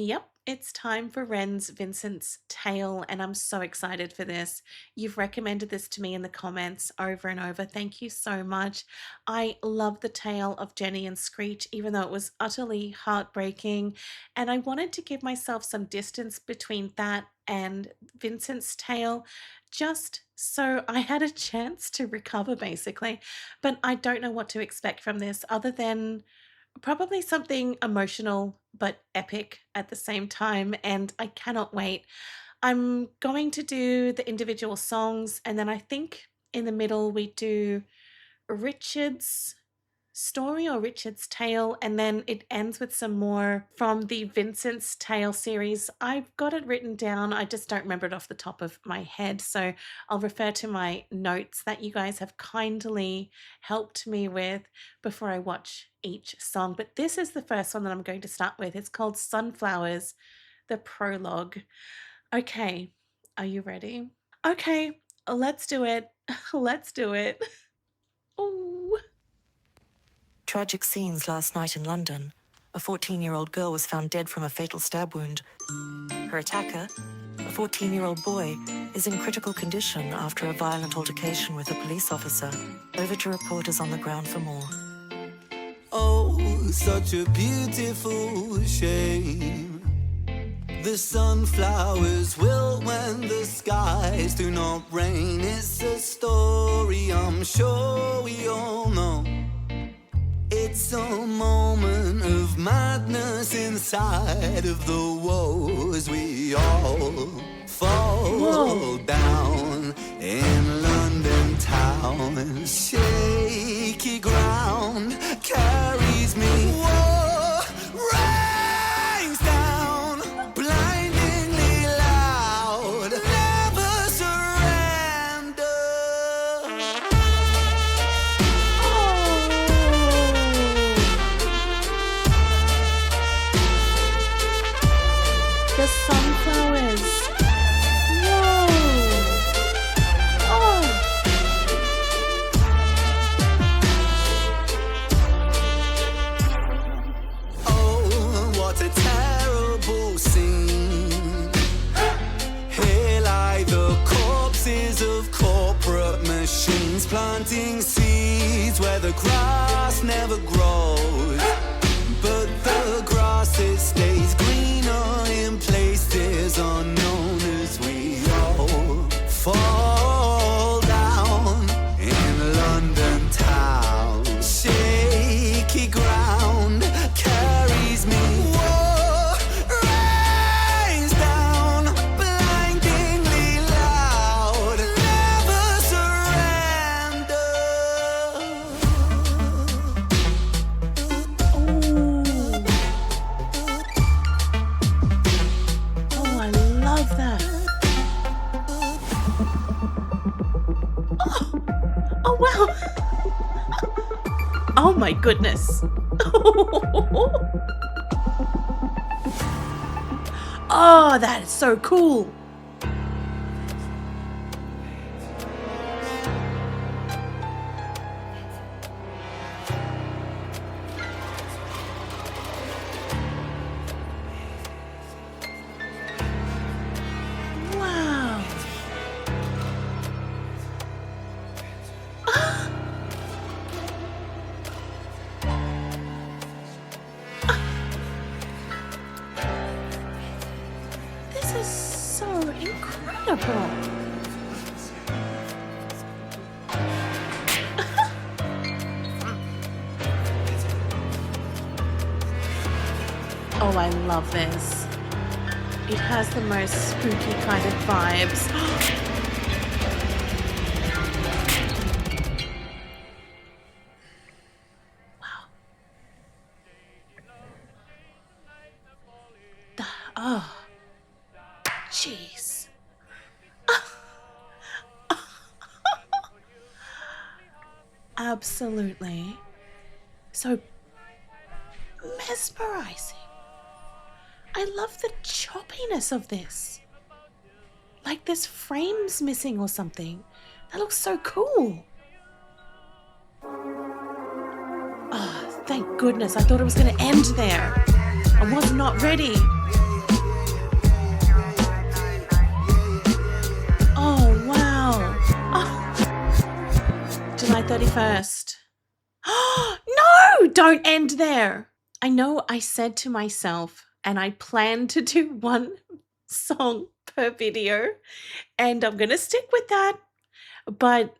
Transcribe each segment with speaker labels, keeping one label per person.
Speaker 1: Yep, it's time for Ren's Vincent's Tale, and I'm so excited for this. You've recommended this to me in the comments over and over. Thank you so much. I love the tale of Jenny and Screech, even though it was utterly heartbreaking. And I wanted to give myself some distance between that and Vincent's tale, just so I had a chance to recover, basically. But I don't know what to expect from this other than probably something emotional but epic at the same time, and I cannot wait. I'm going to do the individual songs, and then I think in the middle we do Richard's story or Richard's tale, and then it ends with some more from the Vincent's Tale series. I've got it written down, I just don't remember it off the top of my head, so I'll refer to my notes that you guys have kindly helped me with before I watch each song. But this is the first one that I'm going to start with. It's called Sunflowers, the prologue. Okay, are you ready? Okay, let's do it. Let's do it. Oh.
Speaker 2: Tragic scenes last night in London. A 14-year-old girl was found dead from a fatal stab wound. Her attacker, a 14-year-old boy, is in critical condition after a violent altercation with a police officer. Over to reporters on the ground for more.
Speaker 3: Oh, such a beautiful shame. The sunflowers wilt when the skies do not rain. It's a story I'm sure we all know. It's a moment of madness inside of the woes. We all fall down in London town. Shaky ground carries me. Whoa, rains down, blindingly loud. Never surrender.
Speaker 1: The sunflowers. Whoa. Oh.
Speaker 3: Oh, what a terrible scene. Here lie the corpses of corporate machines, planting seeds where the grass never grows. But the grass, it stays greener in places unknown as we all fall down in London town. Shaky ground carries me. Whoa, rains down, blindingly loud. Never surrender.
Speaker 1: Oh, I love that. Oh, wow. Oh my goodness. Oh, that is so cool. Wow. This is so incredible. Oh, I love this. It has the most spooky kind of vibes. Wow. Oh, jeez. Absolutely. So mesmerizing. I love the choppiness of this. Like there's frames missing or something. That looks so cool. Oh, thank goodness. I thought it was going to end there. I was not ready. July 31st. No, don't end there. I know I said to myself, and I plan to do one song per video, and I'm going to stick with that. But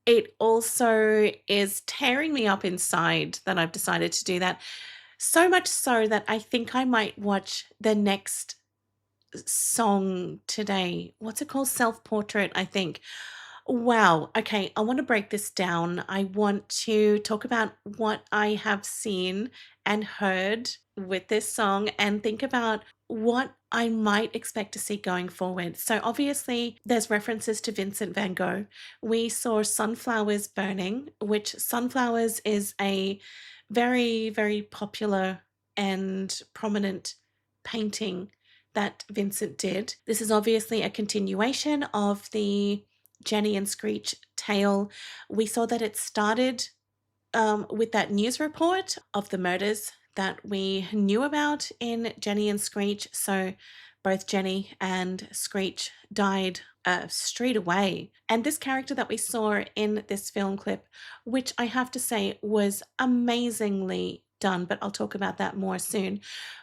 Speaker 1: it also is tearing me up inside that I've decided to do that. So much so that I think I might watch the next song today. What's it called? Self Portrait, I think. Wow. Okay, I want to break this down. I want to talk about what I have seen and heard with this song and think about what I might expect to see going forward. So, obviously, there's references to Vincent van Gogh. We saw Sunflowers Burning, which Sunflowers is a very, very popular and prominent painting that Vincent did. This is obviously a continuation of the Jenny and Screech tale. We saw that it started with that news report of the murders that we knew about in Jenny and Screech. So both Jenny and Screech died straight away. And this character that we saw in this film clip, which I have to say was amazingly done, but I'll talk about that more soon.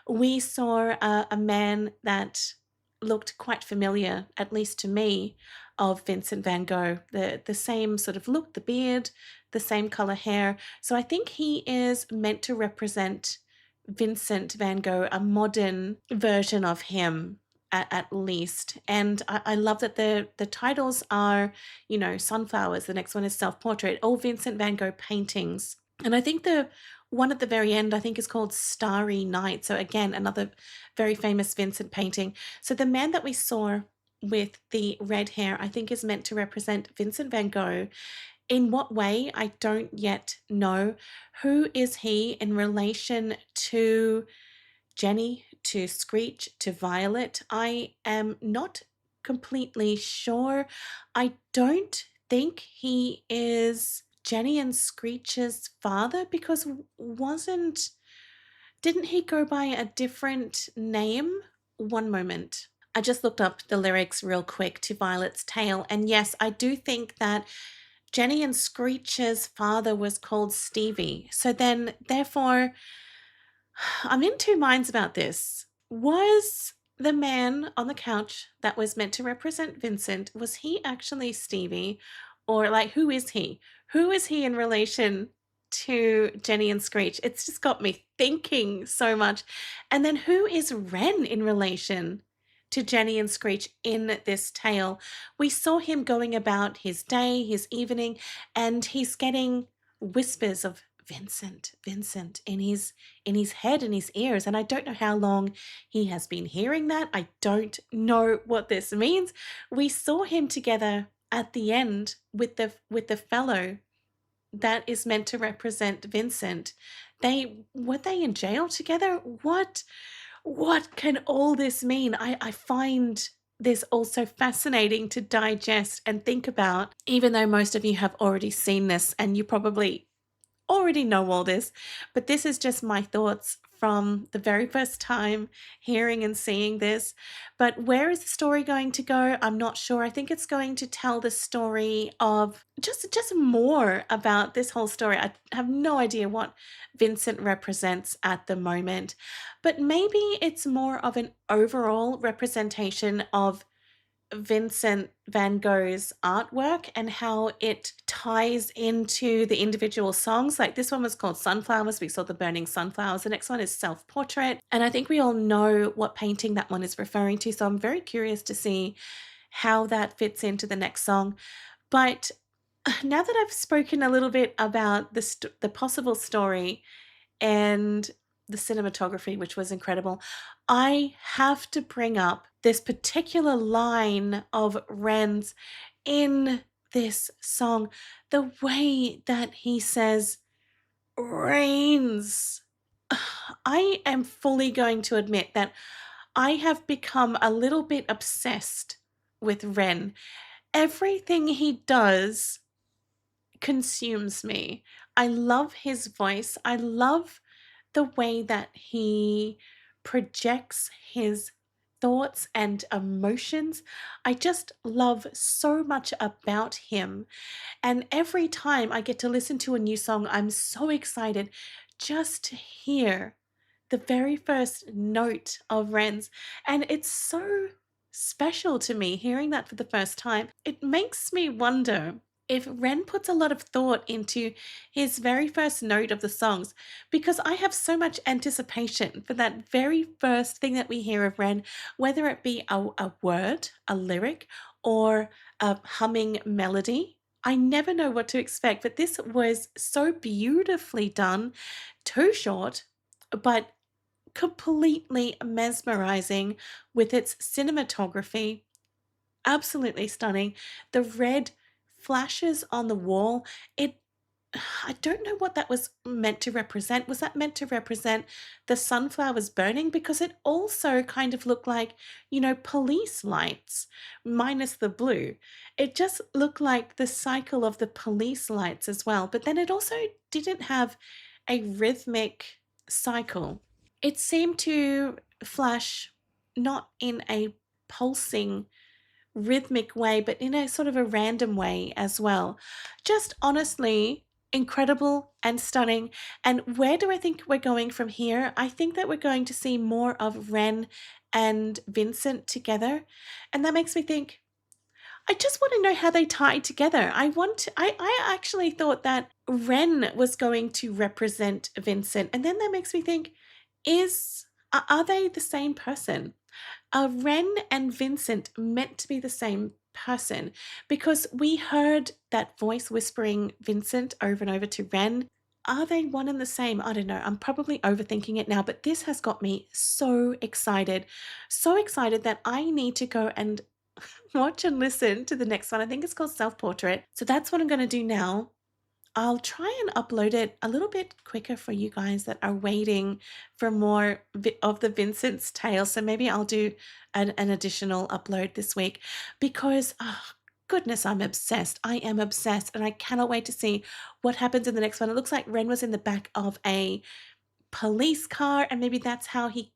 Speaker 1: We saw a man that looked quite familiar, at least to me, of Vincent van Gogh. The same sort of look, the beard, the same color hair. So I think he is meant to represent Vincent van Gogh, a modern version of him at least. And I love that the titles are, you know, Sunflowers, the next one is Self Portrait, all Vincent van Gogh paintings. And I think the one at the very end, I think, is called Starry Night. So again, another very famous Vincent painting. So the man that we saw with the red hair, I think, is meant to represent Vincent van Gogh. In what way, I don't yet know. Who is he in relation to Jenny, to Screech, to Violet? I am not completely sure. I don't think he is Jenny and Screech's father, because didn't he go by a different name? One moment. I just looked up the lyrics real quick to Violet's Tale, and yes, I do think that Jenny and Screech's father was called Stevie. So then, therefore, I'm in two minds about this. Was the man on the couch that was meant to represent Vincent, was he actually Stevie? Or, like, who is he? Who is he in relation to Jenny and Screech? It's just got me thinking so much. And then who is Wren in relation to Jenny and Screech in this tale? We saw him going about his day, his evening, and he's getting whispers of Vincent, Vincent in his head and his ears, and I don't know how long he has been hearing that. I don't know what this means. We saw him together at the end with the fellow that is meant to represent Vincent. Were they in jail together? What can all this mean? I find this also fascinating to digest and think about, even though most of you have already seen this and you probably already know all this, but this is just my thoughts from the very first time hearing and seeing this. But where is the story going to go? I'm not sure. I think it's going to tell the story of just more about this whole story. I have no idea what Vincent represents at the moment, but maybe it's more of an overall representation of Vincent van Gogh's artwork and how it ties into the individual songs. Like this one was called Sunflowers. We saw the burning sunflowers. The next one is Self Portrait. And I think we all know what painting that one is referring to. So I'm very curious to see how that fits into the next song. But now that I've spoken a little bit about the possible story and the cinematography, which was incredible, I have to bring up this particular line of Ren's in this song. The way that he says, rains. I am fully going to admit that I have become a little bit obsessed with Ren. Everything he does consumes me. I love his voice. I love the way that he projects his thoughts and emotions. I just love so much about him. And every time I get to listen to a new song, I'm so excited just to hear the very first note of Ren's. And it's so special to me hearing that for the first time. It makes me wonder if Ren puts a lot of thought into his very first note of the songs, because I have so much anticipation for that very first thing that we hear of Ren, whether it be a word, a lyric, or a humming melody. I never know what to expect, but this was so beautifully done, too short, but completely mesmerizing with its cinematography. Absolutely stunning. The red flashes on the wall, it I don't know what that was meant to represent. Was that meant to represent the sunflowers burning? Because it also kind of looked like, police lights minus the blue. It just looked like the cycle of the police lights as well. But then it also didn't have a rhythmic cycle. It seemed to flash not in a pulsing rhythmic way, but in a sort of a random way as well. Just honestly incredible and stunning. And where do I think we're going from here? I think that we're going to see more of Ren and Vincent together. And that makes me think, I just want to know how they tie together. I actually thought that Ren was going to represent Vincent. And then that makes me think, are they the same person? Are Ren and Vincent meant to be the same person? Because we heard that voice whispering Vincent over and over to Ren. Are they one and the same? I don't know. I'm probably overthinking it now, but this has got me so excited. So excited that I need to go and watch and listen to the next one. I think it's called Self Portrait. So that's what I'm going to do now. I'll try and upload it a little bit quicker for you guys that are waiting for more of the Vincent's tale. So maybe I'll do an additional upload this week because, oh, goodness, I'm obsessed. I am obsessed and I cannot wait to see what happens in the next one. It looks like Ren was in the back of a police car and maybe that's how he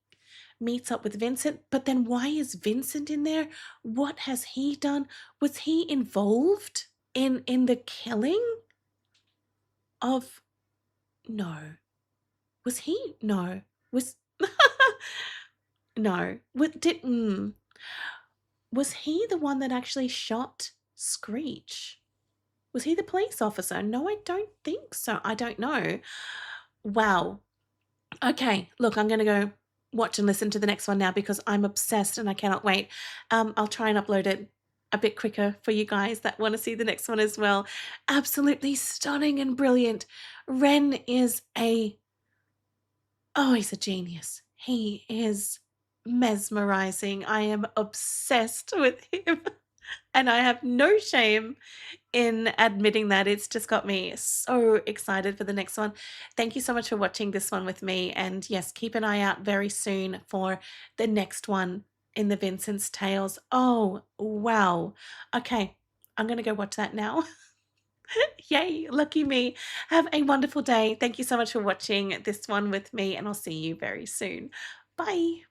Speaker 1: meets up with Vincent. But then why is Vincent in there? What has he done? Was he involved in the killing of no. Was he? No. Was no. Was he the one that actually shot Screech? Was he the police officer? No, I don't think so. I don't know. Wow. Okay, look, I'm gonna go watch and listen to the next one now because I'm obsessed and I cannot wait. I'll try and upload it a bit quicker for you guys that want to see the next one as well. Absolutely stunning and brilliant. Ren is he's a genius. He is mesmerizing. I am obsessed with him. And I have no shame in admitting that. It's just got me so excited for the next one. Thank you so much for watching this one with me. And yes, keep an eye out very soon for the next one in the Vincent's Tales. Oh, wow. Okay, I'm going to go watch that now. Yay, lucky me. Have a wonderful day. Thank you so much for watching this one with me, and I'll see you very soon. Bye.